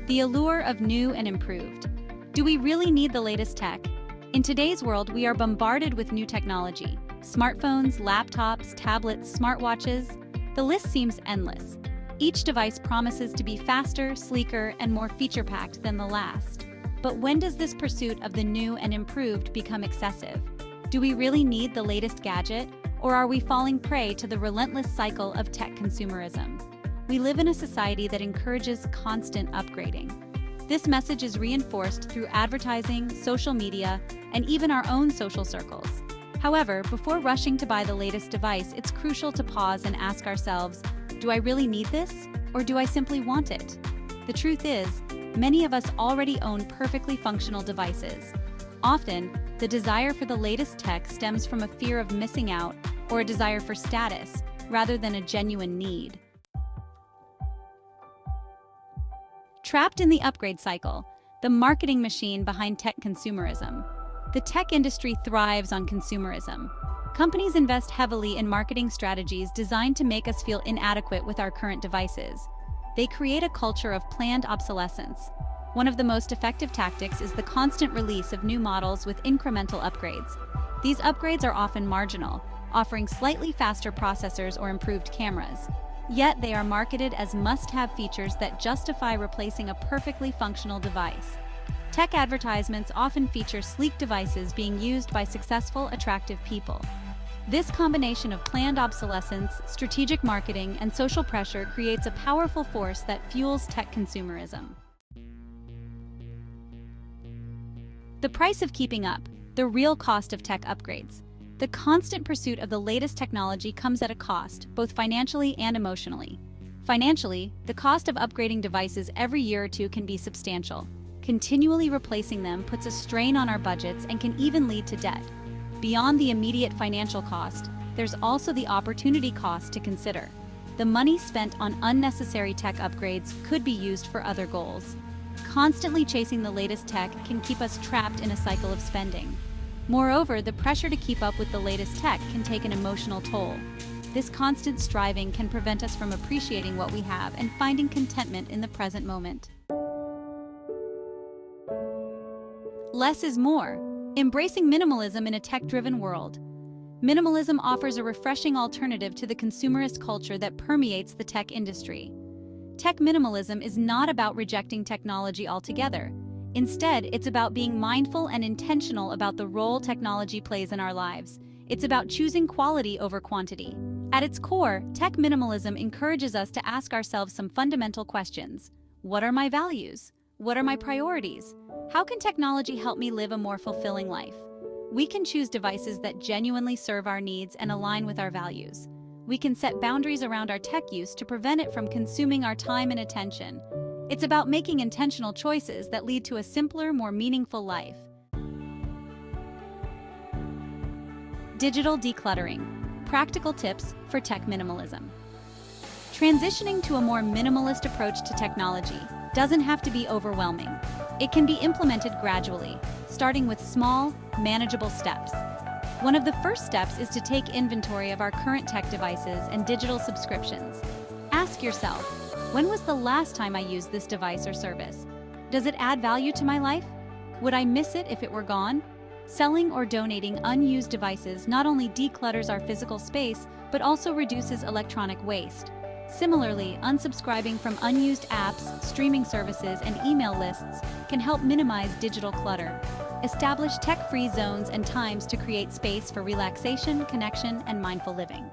The allure of new and improved. Do we really need the latest tech? In today's world, we are bombarded with new technology. Smartphones, laptops, tablets, smartwatches. The list seems endless. Each device promises to be faster, sleeker, and more feature-packed than the last. But when does this pursuit of the new and improved become excessive? Do we really need the latest gadget, or are we falling prey to the relentless cycle of tech consumerism? We live in a society that encourages constant upgrading. This message is reinforced through advertising, social media, and even our own social circles. However, before rushing to buy the latest device, it's crucial to pause and ask ourselves, do I really need this, or do I simply want it? The truth is, many of us already own perfectly functional devices. Often, the desire for the latest tech stems from a fear of missing out or a desire for status, rather than a genuine need. Trapped in the upgrade cycle, the marketing machine behind tech consumerism. The tech industry thrives on consumerism. Companies invest heavily in marketing strategies designed to make us feel inadequate with our current devices. They create a culture of planned obsolescence. One of the most effective tactics is the constant release of new models with incremental upgrades. These upgrades are often marginal, offering slightly faster processors or improved cameras. Yet they are marketed as must-have features that justify replacing a perfectly functional device. Tech advertisements often feature sleek devices being used by successful, attractive people. This combination of planned obsolescence, strategic marketing, and social pressure creates a powerful force that fuels tech consumerism. The price of keeping up, the real cost of tech upgrades. The constant pursuit of the latest technology comes at a cost, both financially and emotionally. Financially, the cost of upgrading devices every year or two can be substantial. Continually replacing them puts a strain on our budgets and can even lead to debt. Beyond the immediate financial cost, there's also the opportunity cost to consider. The money spent on unnecessary tech upgrades could be used for other goals. Constantly chasing the latest tech can keep us trapped in a cycle of spending. Moreover, the pressure to keep up with the latest tech can take an emotional toll. This constant striving can prevent us from appreciating what we have and finding contentment in the present moment. Less is more. Embracing minimalism in a tech-driven world. Minimalism offers a refreshing alternative to the consumerist culture that permeates the tech industry. Tech minimalism is not about rejecting technology altogether. Instead, it's about being mindful and intentional about the role technology plays in our lives. It's about choosing quality over quantity. At its core, tech minimalism encourages us to ask ourselves some fundamental questions. What are my values? What are my priorities? How can technology help me live a more fulfilling life? We can choose devices that genuinely serve our needs and align with our values. We can set boundaries around our tech use to prevent it from consuming our time and attention. It's about making intentional choices that lead to a simpler, more meaningful life. Digital decluttering. Practical tips for tech minimalism. Transitioning to a more minimalist approach to technology doesn't have to be overwhelming. It can be implemented gradually, starting with small, manageable steps. One of the first steps is to take inventory of our current tech devices and digital subscriptions. Ask yourself, when was the last time I used this device or service? Does it add value to my life? Would I miss it if it were gone? Selling or donating unused devices not only declutters our physical space, but also reduces electronic waste. Similarly, unsubscribing from unused apps, streaming services, and email lists can help minimize digital clutter. Establish tech-free zones and times to create space for relaxation, connection, and mindful living.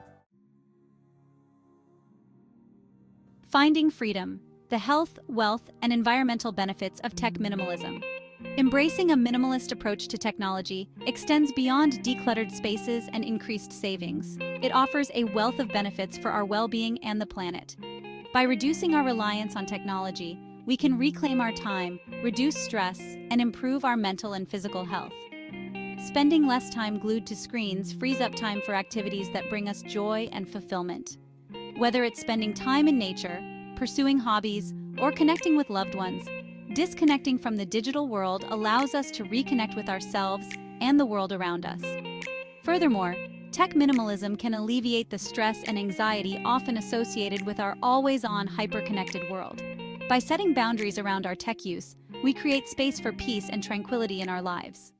Finding freedom, the health, wealth, and environmental benefits of tech minimalism. Embracing a minimalist approach to technology extends beyond decluttered spaces and increased savings. It offers a wealth of benefits for our well-being and the planet. By reducing our reliance on technology, we can reclaim our time, reduce stress, and improve our mental and physical health. Spending less time glued to screens frees up time for activities that bring us joy and fulfillment. Whether it's spending time in nature, pursuing hobbies, or connecting with loved ones, disconnecting from the digital world allows us to reconnect with ourselves and the world around us. Furthermore, tech minimalism can alleviate the stress and anxiety often associated with our always-on, hyper-connected world. By setting boundaries around our tech use, we create space for peace and tranquility in our lives.